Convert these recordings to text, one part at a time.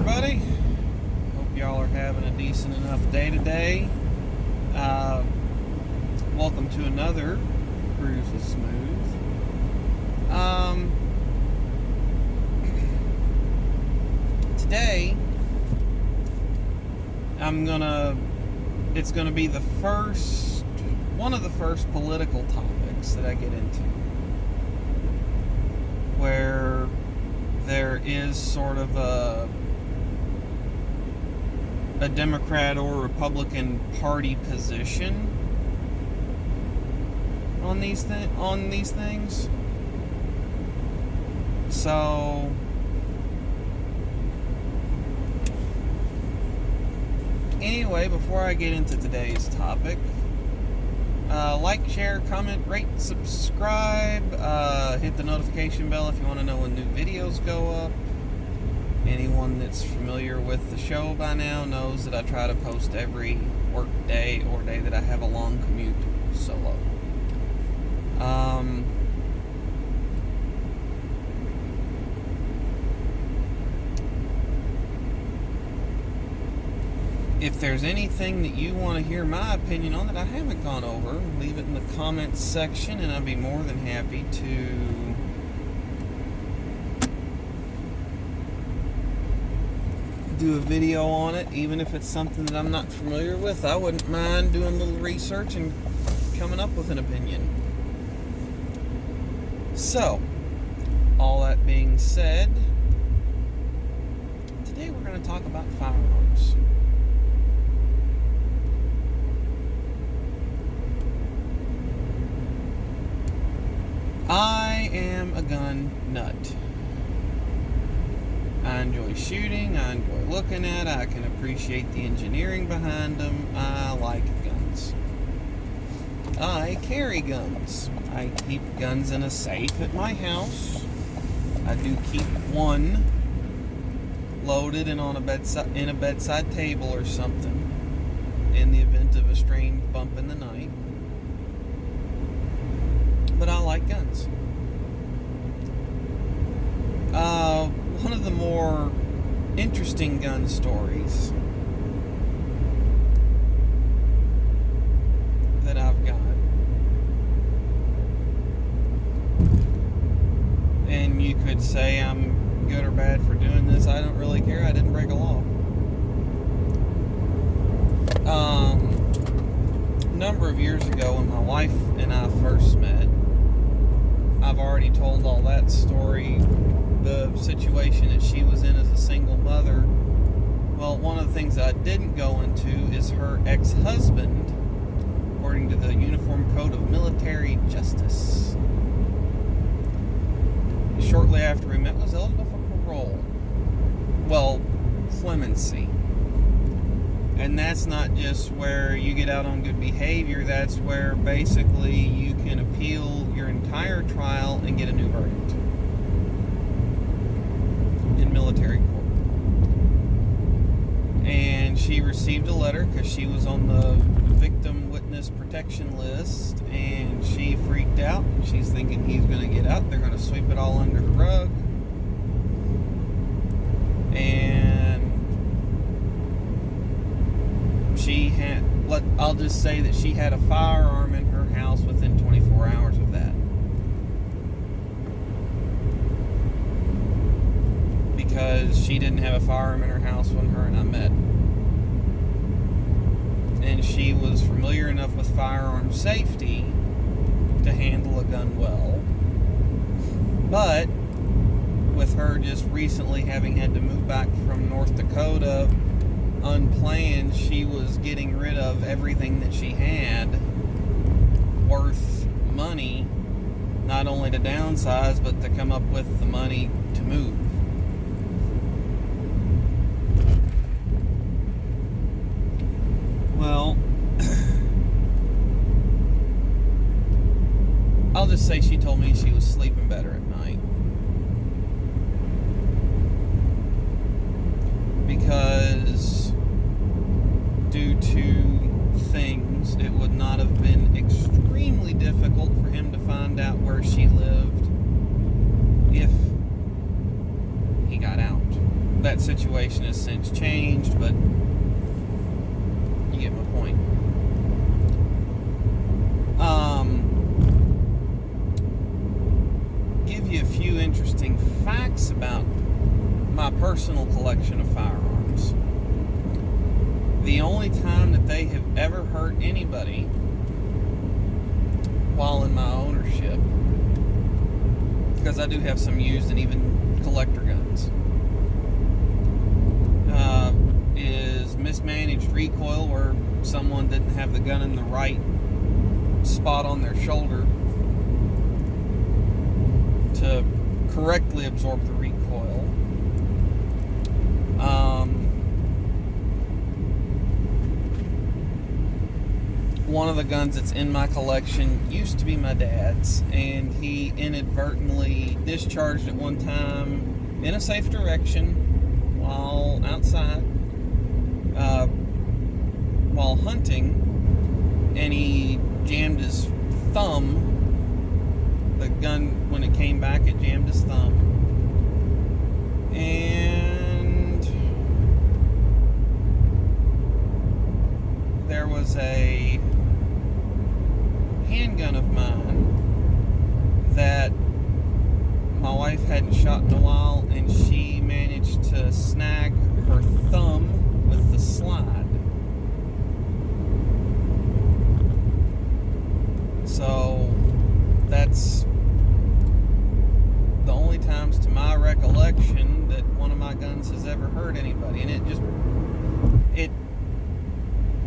everybody. Hope y'all are having a decent enough day today. Welcome to another Cruise with Smooth. Today, it's gonna be one of the first political topics that I get into, where there is sort of a Democrat or Republican Party position on these things. So anyway, before I get into today's topic, like, share, comment, rate, subscribe, hit the notification bell if you want to know when new videos go up. Anyone that's familiar with the show by now knows that I try to post every work day or day that I have a long commute solo. If there's anything that you want to hear my opinion on that I haven't gone over, leave it in the comments section and I'd be more than happy to do a video on it. Even if it's something that I'm not familiar with, I wouldn't mind doing a little research and coming up with an opinion. So, all that being said, today we're going to talk about firearms. I am a gun nut. I enjoy shooting, I enjoy looking at it, I can appreciate the engineering behind them. I like guns. I carry guns. I keep guns in a safe at my house. I do keep one loaded and on a bedside table or something in the event of a strange bump in the night. But I like guns. One of the more interesting gun stories that I've got, and you could say I'm good or bad for doing this, I don't really care, I didn't break a law. A number of years ago when my wife and I first met, I've already told all that story, the situation that she was in as a single mother. Well, one of the things that I didn't go into is her ex-husband, according to the Uniform Code of Military Justice, shortly after we met, was eligible for parole. Well, clemency. And that's not just where you get out on good behavior, that's where basically you can appeal your entire trial and get a new verdict in military court. And she received a letter because she was on the victim witness protection list, and she freaked out. She's thinking he's going to get out, they're going to sweep it all under the rug. And I'll just say that she had a firearm in her house within 24 hours of that. Because she didn't have a firearm in her house when her and I met. And she was familiar enough with firearm safety to handle a gun well. But with her just recently having had to move back from North Dakota unplanned, she was getting rid of everything that she had worth money, not only to downsize, but to come up with the money to move. Well, I'll just say she told me she was sleeping better at night. Because due to things, it would not have been extremely difficult for him to find out where she lived if he got out. that situation has since changed, but you get my point. Give you a few interesting facts about my personal collection of firearms. The only time that they have ever hurt anybody while in my ownership, because I do have some used and even collector guns, is mismanaged recoil, where someone didn't have the gun in the right spot on their shoulder to correctly absorb the recoil. One of the guns that's in my collection used to be my dad's, and he inadvertently discharged it one time in a safe direction while outside, while hunting, and he jammed his thumb. The gun, when it came back, it jammed his thumb, and there was a handgun of mine that my wife hadn't shot in a while, and she managed to snag her thumb with the slide. So that's the only times to my recollection that one of my guns has ever hurt anybody. And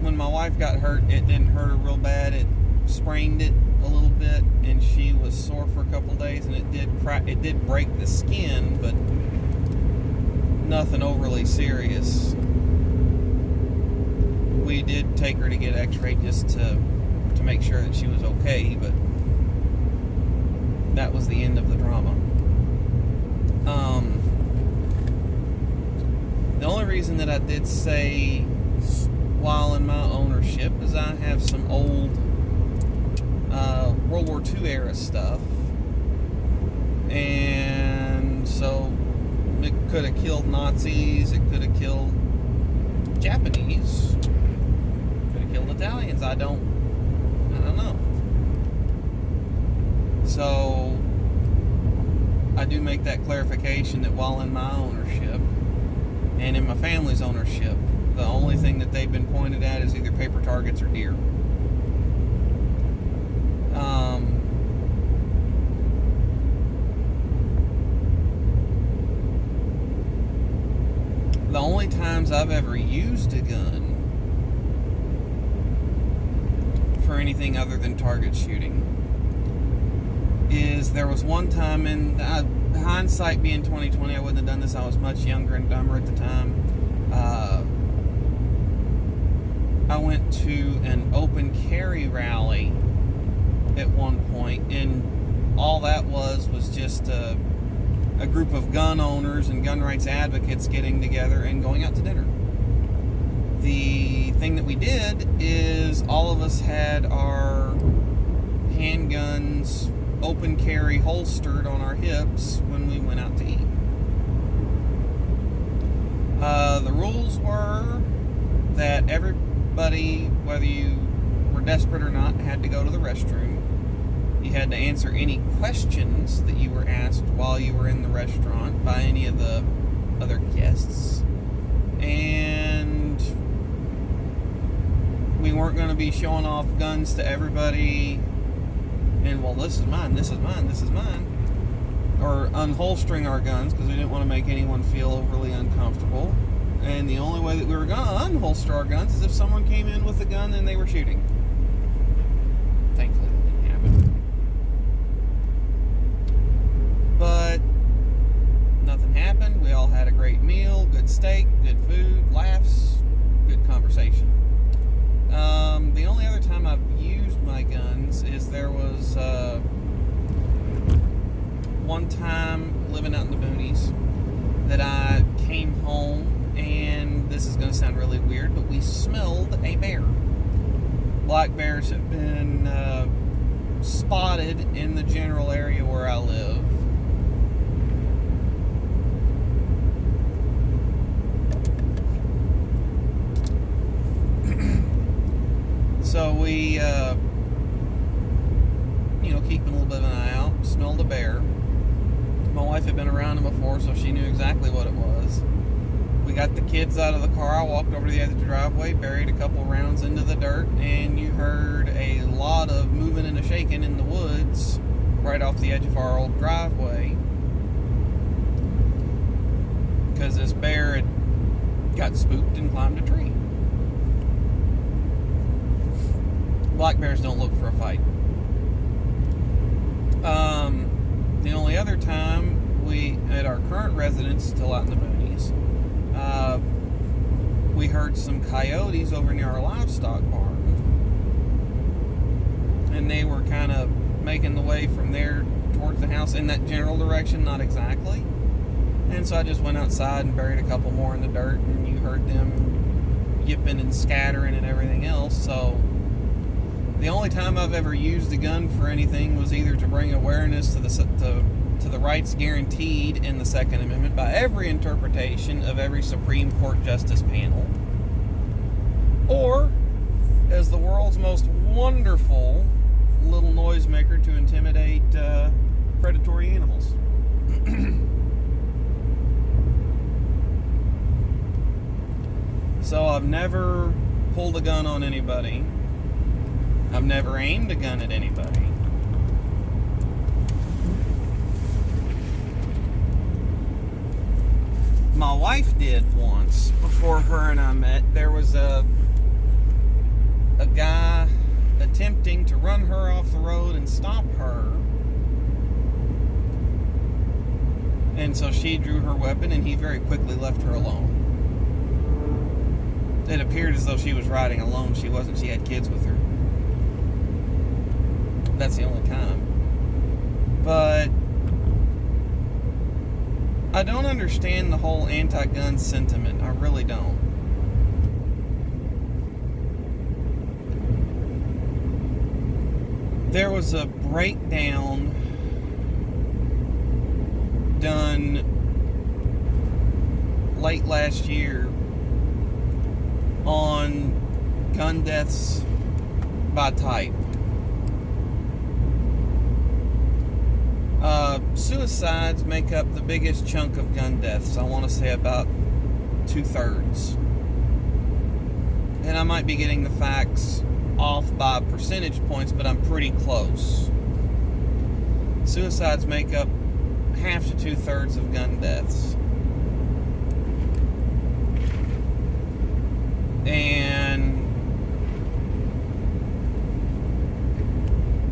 when my wife got hurt, it didn't hurt her real bad. It sprained it a little bit, and she was sore for a couple days, and it did break the skin, but nothing overly serious. We did take her to get x-rayed just to make sure that she was okay, but that was the end of the drama. The only reason that I did say while in my ownership is I have some old World War II era stuff, and so it could have killed Nazis, it could have killed Japanese, could have killed Italians. I don't know. So I do make that clarification that while in my ownership and in my family's ownership, the only thing that they've been pointed at is either paper targets or deer. The only times I've ever used a gun for anything other than target shooting is there was one time, in hindsight being 2020, I wouldn't have done this. I was much younger and dumber at the time. I went to an open carry rally at one point, and all that was just a group of gun owners and gun rights advocates getting together and going out to dinner. The thing that we did is all of us had our handguns open carry holstered on our hips when we went out to eat. The rules were that everybody, whether you were desperate or not, had to go to the restroom. You had to answer any questions that you were asked while you were in the restaurant by any of the other guests. And we weren't going to be showing off guns to everybody and, well, this is mine, this is mine, this is mine. Or unholstering our guns because we didn't want to make anyone feel overly uncomfortable. And the only way that we were going to unholster our guns is if someone came in with a gun and they were shooting. Thankfully, that didn't happen. But nothing happened. We all had a great meal, good steak, good food, laughs, good conversation. The only other time I've used my guns is there was one time living out in the boonies that I came home, and this is going to sound really weird, but we smelled a bear. Black bears have been spotted in the general area where I live. bear. My wife had been around him before, so she knew exactly what it was. We got the kids out of the car. I walked over to the edge of the driveway, buried a couple rounds into the dirt, and you heard a lot of moving and a shaking in the woods right off the edge of our old driveway, because this bear had got spooked and climbed a tree. Black bears don't look for a fight. The only other time we, at our current residence, still out in the boonies, we heard some coyotes over near our livestock barn. And they were kind of making the way from there towards the house in that general direction, not exactly. And so I just went outside and buried a couple more in the dirt, and you heard them yipping and scattering and everything else. So the only time I've ever used a gun for anything was either to bring awareness to the rights guaranteed in the Second Amendment by every interpretation of every Supreme Court Justice panel, or as the world's most wonderful little noisemaker to intimidate predatory animals. So I've never pulled a gun on anybody. I've never aimed a gun at anybody. My wife did once, before her and I met. There was a guy attempting to run her off the road and stop her. And so she drew her weapon, and he very quickly left her alone. It appeared as though she was riding alone. She wasn't. She had kids with her. That's the only time. But I don't understand the whole anti-gun sentiment. I really don't. There was a breakdown done late last year on gun deaths by type. Suicides make up the biggest chunk of gun deaths. I want to say about 2/3. And I might be getting the facts off by percentage points, but I'm pretty close. Suicides make up half to 2/3 of gun deaths. And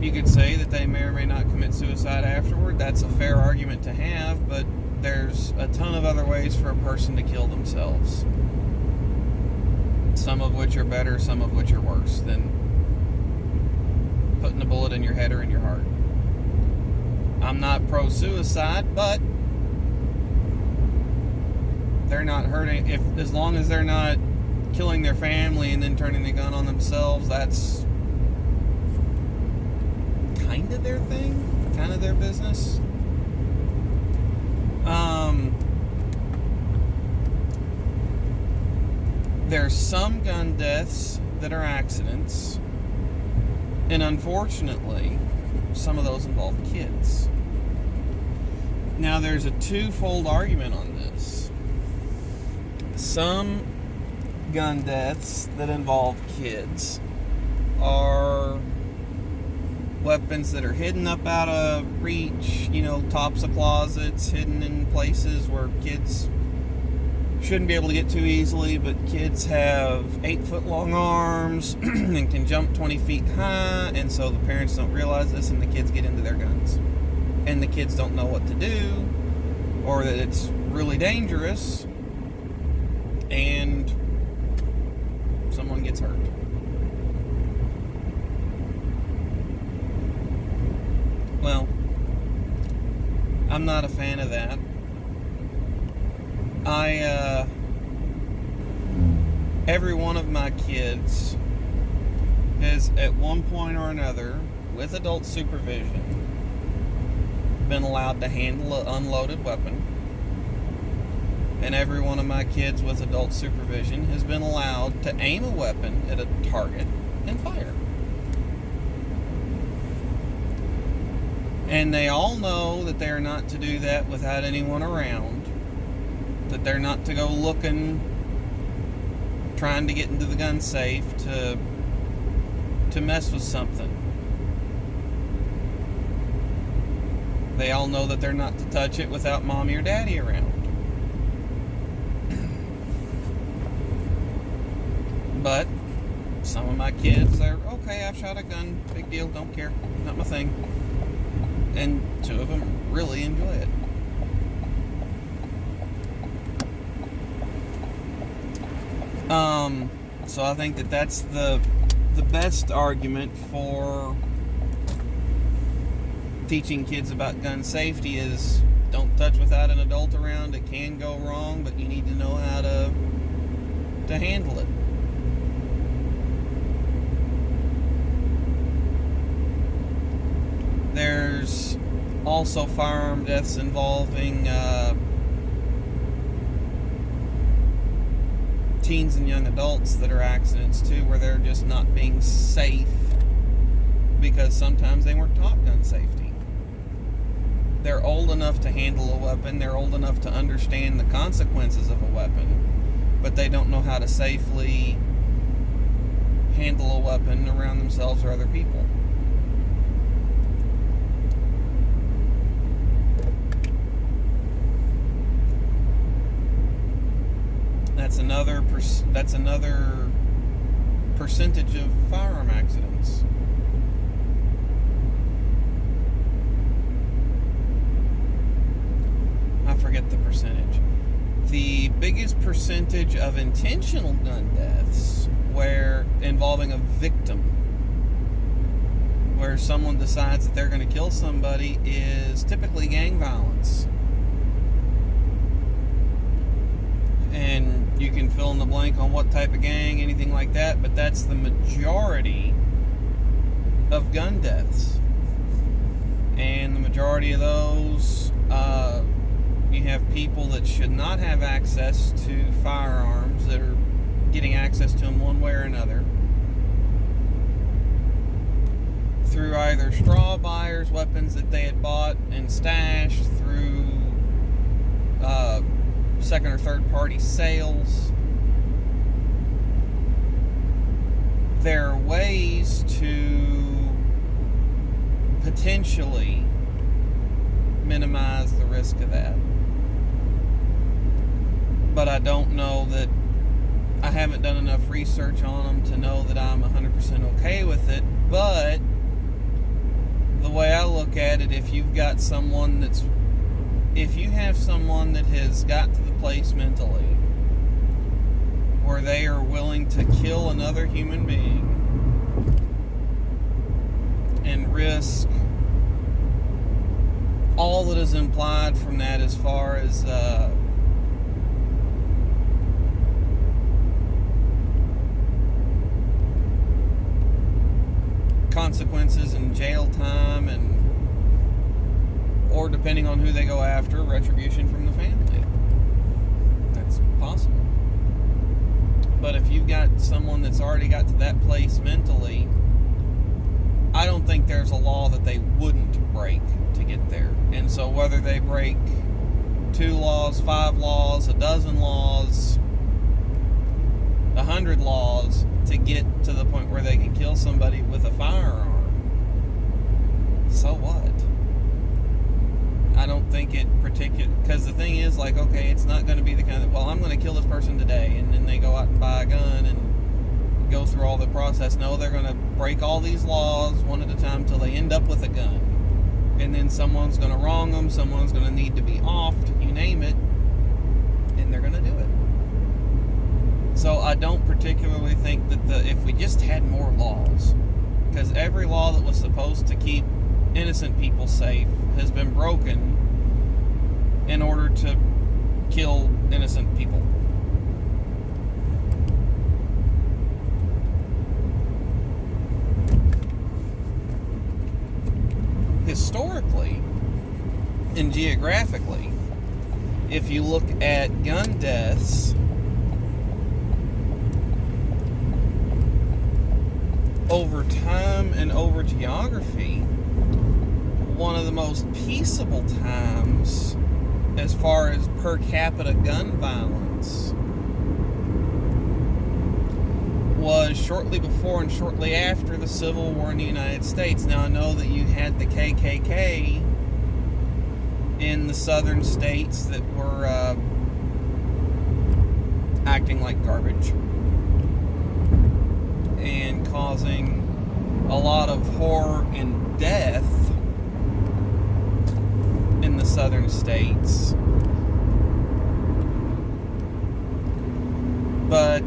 you could say that they may or may not commit suicide afterward. That's a fair argument to have, but there's a ton of other ways for a person to kill themselves. Some of which are better, some of which are worse than putting a bullet in your head or in your heart. I'm not pro-suicide, but they're not hurting. As long as they're not killing their family and then turning the gun on themselves, that's kind of their thing, kind of their business. There's some gun deaths that are accidents, and unfortunately, some of those involve kids. Now, there's a twofold argument on this. Some gun deaths that involve kids are weapons that are hidden up out of reach, tops of closets, hidden in places where kids shouldn't be able to get to easily, but kids have 8-foot long arms and can jump 20 feet high, and so the parents don't realize this, and the kids get into their guns. And the kids don't know what to do, or that it's really dangerous, and someone gets hurt. Well, I'm not a fan of that. Every one of my kids has, at one point or another, with adult supervision, been allowed to handle an unloaded weapon. And every one of my kids with adult supervision has been allowed to aim a weapon at a target and fire. And they all know that they're not to do that without anyone around. That they're not to go looking, trying to get into the gun safe to mess with something. They all know that they're not to touch it without mommy or daddy around. But some of my kids are, okay, I've shot a gun, big deal, don't care, not my thing. And two of them really enjoy it. So I think that that's the best argument for teaching kids about gun safety is don't touch without an adult around. It can go wrong, but you need to know how to handle it. There's also firearm deaths involving teens and young adults that are accidents too, where they're just not being safe because sometimes they weren't taught gun safety. They're old enough to handle a weapon, they're old enough to understand the consequences of a weapon, but they don't know how to safely handle a weapon around themselves or other people. That's another percentage of firearm accidents. I forget the percentage. The biggest percentage of intentional gun deaths where involving a victim, where someone decides that they're going to kill somebody, is typically gang violence. And you can fill in the blank on what type of gang, anything like that, but that's the majority of gun deaths. And the majority of those, you have people that should not have access to firearms that are getting access to them one way or another through either straw buyers, weapons that they had bought and stashed, through second or third party sales. There are ways to potentially minimize the risk of that. But I don't know that, I haven't done enough research on them to know that I'm 100% okay with it. But the way I look at it, if you have someone that has got to the place mentally where they are willing to kill another human being and risk all that is implied from that as far as consequences and jail time, and or depending on who they go after, retribution from the family. That's possible. But if you've got someone that's already got to that place mentally, I don't think there's a law that they wouldn't break to get there. And so whether they break 2 laws, 5 laws, 12 laws, 100 laws to get to the point where they can kill somebody with a firearm, so what? I don't think it particular, because the thing is, like, okay, it's not going to be the kind of, well, I'm going to kill this person today, and then they go out and buy a gun and go through all the process. No, they're going to break all these laws one at a time till they end up with a gun, and then someone's going to wrong them, someone's going to need to be offed, you name it, and they're going to do it. So I don't particularly think that if we just had more laws, because every law that was supposed to keep innocent people safe has been broken in order to kill innocent people. Historically and geographically, if you look at gun deaths over time and over geography, one of the most peaceable times as far as per capita gun violence was shortly before and shortly after the Civil War in the United States. Now, I know that you had the KKK in the southern states that were acting like garbage and causing a lot of horror and death in the southern states. But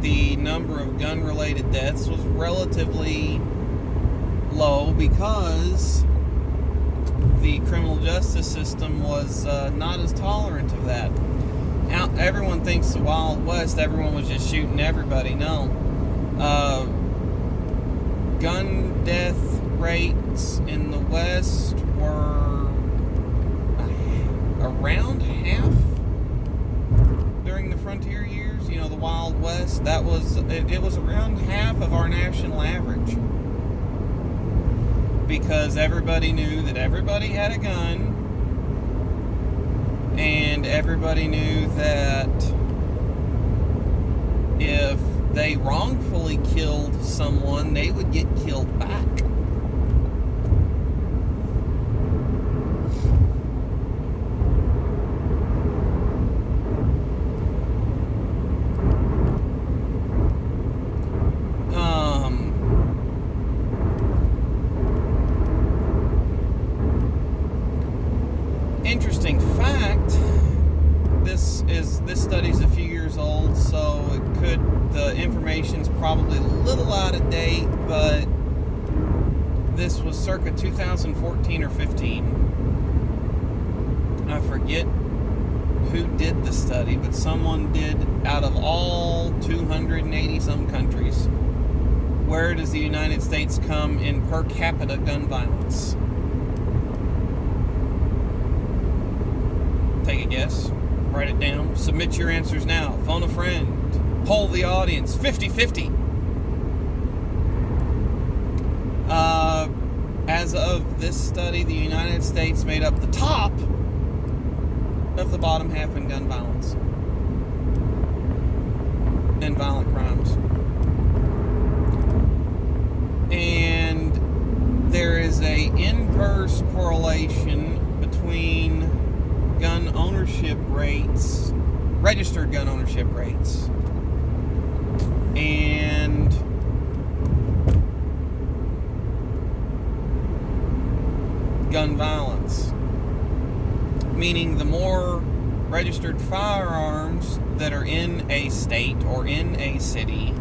the number of gun-related deaths was relatively low because the criminal justice system was not as tolerant of that. Now, everyone thinks the Wild West, everyone was just shooting everybody. No. Gun death rates in the West were around half during the frontier years. You know, the Wild West, it was around half of our national average, because everybody knew that everybody had a gun, and everybody knew that if they wrongfully killed someone, they would get killed back. Interesting fact, this study's a few years old, so the information's probably a little out of date, but this was circa 2014 or 15. I forget who did the study, but someone did. Out of all 280 some countries, where does the United States come in per capita gun violence? Take a guess. Write it down. Submit your answers now. Phone a friend. Poll the audience. 50-50. As of this study, the United States made up the top of the bottom half in gun violence and violent crimes. And there is a inverse correlation between gun ownership rates, registered gun ownership rates, and gun violence. Meaning, the more registered firearms that are in a state or in a city,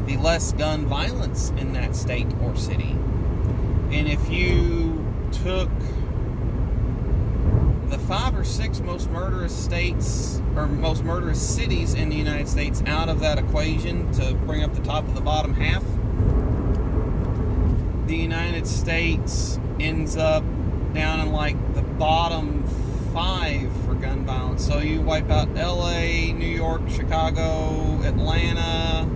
the less gun violence in that state or city. And if you took the 5 or 6 most murderous states or most murderous cities in the United States out of that equation to bring up the top of the bottom half, the United States ends up down in like the bottom 5 for gun violence. So you wipe out LA, New York, Chicago, Atlanta,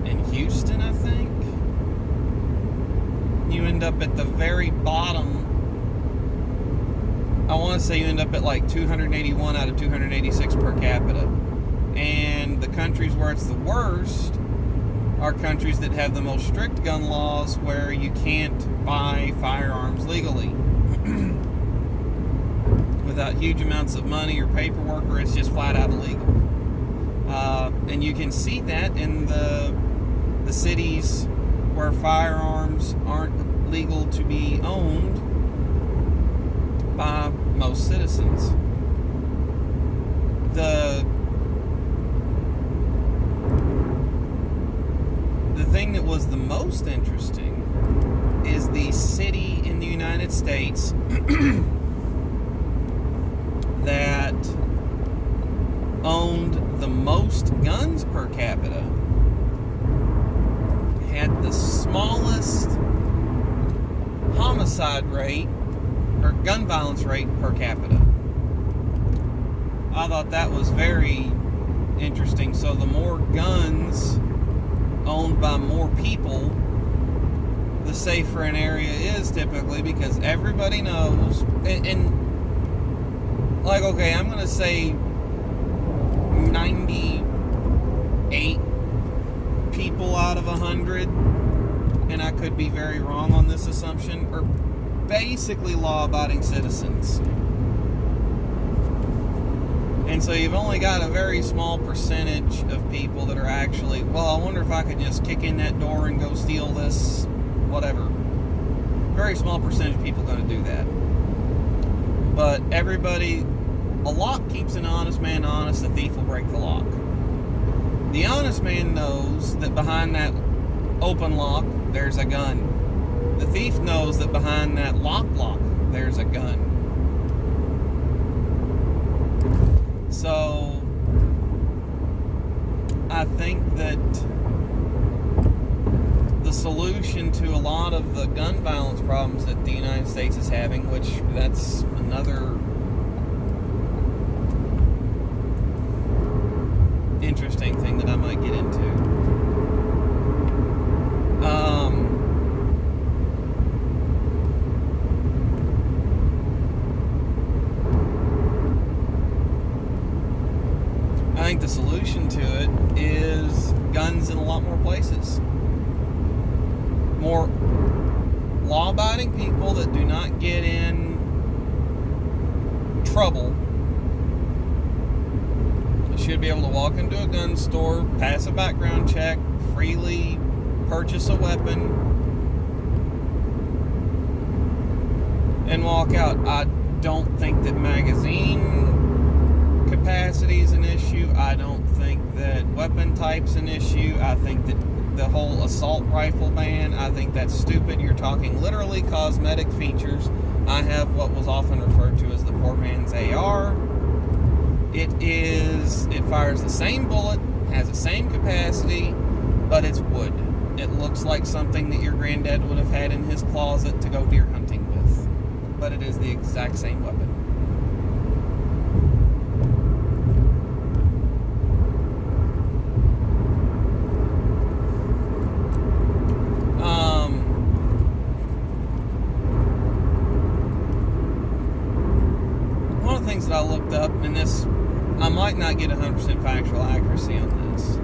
and Houston, I think. You end up at the very bottom. I want to say you end up at like 281 out of 286 per capita. And the countries where it's the worst are countries that have the most strict gun laws, where you can't buy firearms legally without huge amounts of money or paperwork, or it's just flat out illegal. And you can see that in the cities where firearms aren't legal to be owned by most citizens. The thing that was the most interesting is the city in the United States that owned the most guns per capita had the smallest homicide rate or gun violence rate per capita. I thought that was very interesting. So the more guns owned by more people, the safer an area is typically, because everybody knows, and like, okay, I'm going to say 98 people out of 100, and I could be very wrong on this assumption, are basically law-abiding citizens. And so you've only got a very small percentage of people that are actually, well, I wonder if I could just kick in that door and go steal this, whatever. Very small percentage of people are going to do that. But everybody, a lock keeps an honest man honest, a thief will break the lock. The honest man knows that behind that open lock, there's a gun. The thief knows that behind that lock, there's a gun. So, I think that the solution to a lot of the gun violence problems that the United States is having, which that's another interesting thing that I might get into. I think the solution to it is guns in a lot more places. More law-abiding people that do not get in trouble should be able to walk into a gun store, pass a background check, freely purchase a weapon, and walk out. I don't think that magazine capacity is an issue. I don't think that weapon type's an issue. I think that the whole assault rifle ban, I think that's stupid. You're talking literally cosmetic features. I have what was often referred to as the poor man's AR. It fires the same bullet, has the same capacity, but it's wood. It looks like something that your granddad would have had in his closet to go deer hunting with. But it is the exact same weapon. One of the things that I looked up, and this, I might not get 100% factual accuracy on this.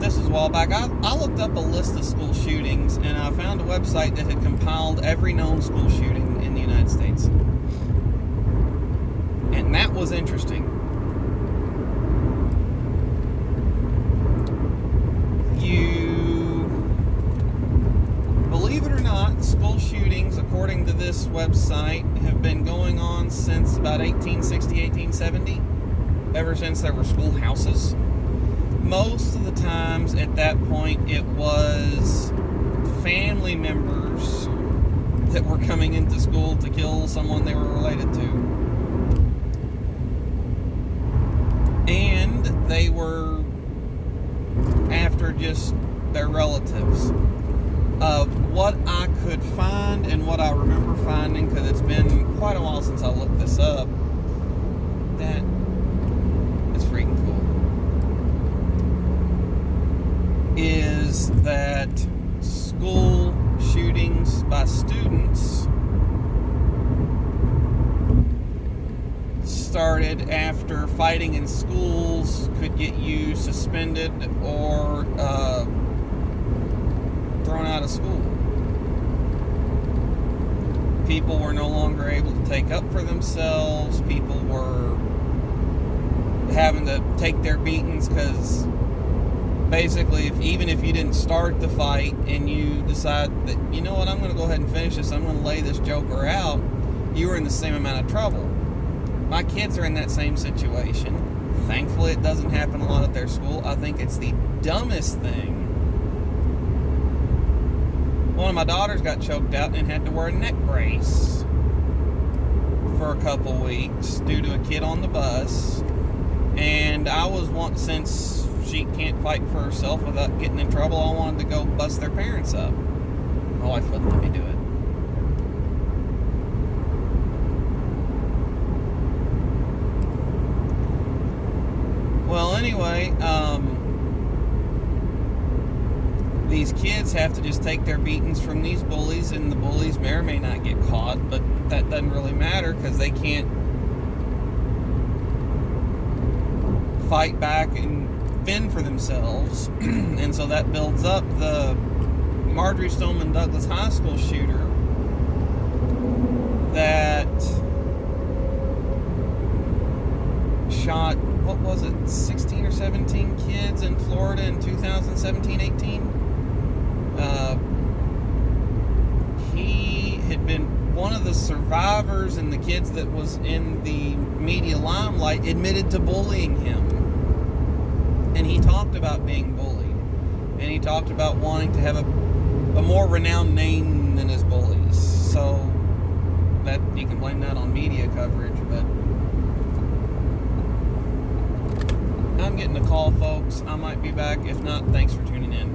This was a while back. I looked up a list of school shootings, and I found a website that had compiled every known school shooting in the United States. And that was interesting. Believe it or not, school shootings, according to this website, have been going on since about 1860, 1870. Ever since there were schoolhouses. Most of the times at that point it was family members that were coming into school to kill someone they were related to. And they were after just their relatives. What I could find and what I remember finding, because it's been quite a while since I looked this up, that is freaking cool, is that school shootings by students started after fighting in schools could get you suspended or thrown out of school. People were no longer able to take up for themselves. People were having to take their beatings because basically, even if you didn't start the fight and you decide that, you know what, I'm going to go ahead and finish this, I'm going to lay this joker out, you were in the same amount of trouble. My kids are in that same situation. Thankfully, it doesn't happen a lot at their school. I think it's the dumbest thing. One of my daughters got choked out and had to wear a neck brace for a couple weeks due to a kid on the bus. And I was since she can't fight for herself without getting in trouble, I wanted to go bust their parents up. My wife wouldn't let me do it. Well, anyway, these kids have to just take their beatings from these bullies, and the bullies may or may not get caught, but that doesn't really matter because they can't fight back and fend for themselves. And so that builds up the Marjory Stoneman Douglas High School shooter that shot, what was it, 16 or 17 kids in Florida in 2017-18. He had been one of the survivors, and the kids that was in the media limelight admitted to bullying him. And he talked about being bullied. And he talked about wanting to have a more renowned name than his bullies. So that you can blame that on media coverage, but I'm getting a call, folks. I might be back. If not, thanks for tuning in.